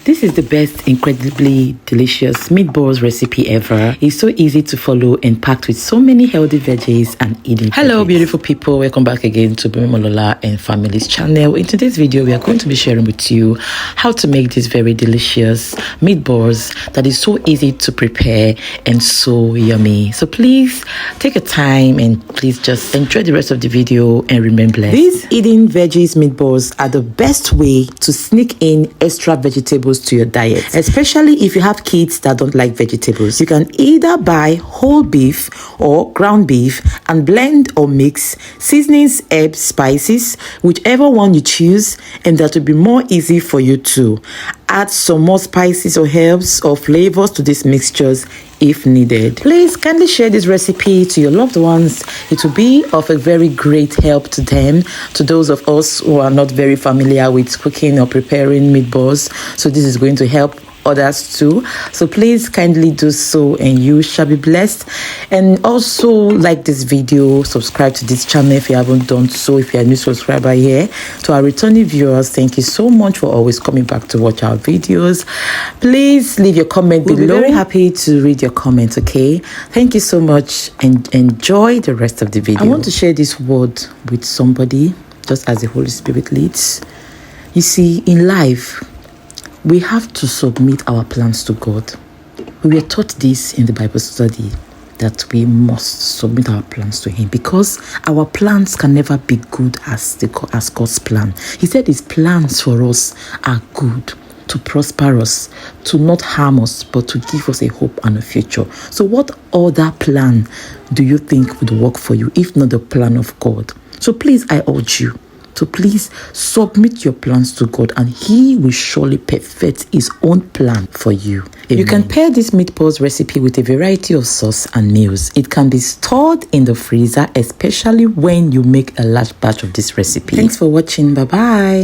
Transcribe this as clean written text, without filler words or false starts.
This is the best, incredibly delicious meatballs recipe ever. It's so easy to follow and packed with so many healthy veggies and eating. Hello, beautiful people. Welcome back again to Molola and Family's channel. In today's video, we are going to be sharing with you how to make this very delicious meatballs that is so easy to prepare and so yummy. So please take your time and please just enjoy the rest of the video and remember, these eating veggies meatballs are the best way to sneak in extra vegetables to your diet, especially if you have kids that don't like vegetables. You can either buy whole beef or ground beef and blend or mix seasonings, herbs, spices, whichever one you choose, and that will be more easy for you to add some more spices or herbs or flavors to these mixtures if needed. Please kindly share this recipe to your loved ones. It will be of a very great help to them, to those of us who are not very familiar with cooking or preparing meatballs. So this is going to help others too. So please kindly do so and you shall be blessed. And also like this video, subscribe to this channel if you haven't done so. If you're a new subscriber here, to our returning viewers, thank you so much for always coming back to watch our videos. Please leave your comment below. We'll be very happy to read your comments. Okay, thank you so much and enjoy the rest of the video. I want to share this word with somebody just as the Holy Spirit leads. You see, in life we have to submit our plans to God. We were taught this in the Bible study, that we must submit our plans to Him because our plans can never be good as God's plan. He said His plans for us are good, to prosper us, to not harm us, but to give us a hope and a future. So what other plan do you think would work for you if not the plan of God? So please, I urge you to please submit your plans to God and He will surely perfect His own plan for you. Amen. You can pair this meatballs recipe with a variety of sauce and meals. It can be stored in the freezer, especially when you make a large batch of this recipe. Thanks for watching. Bye-bye.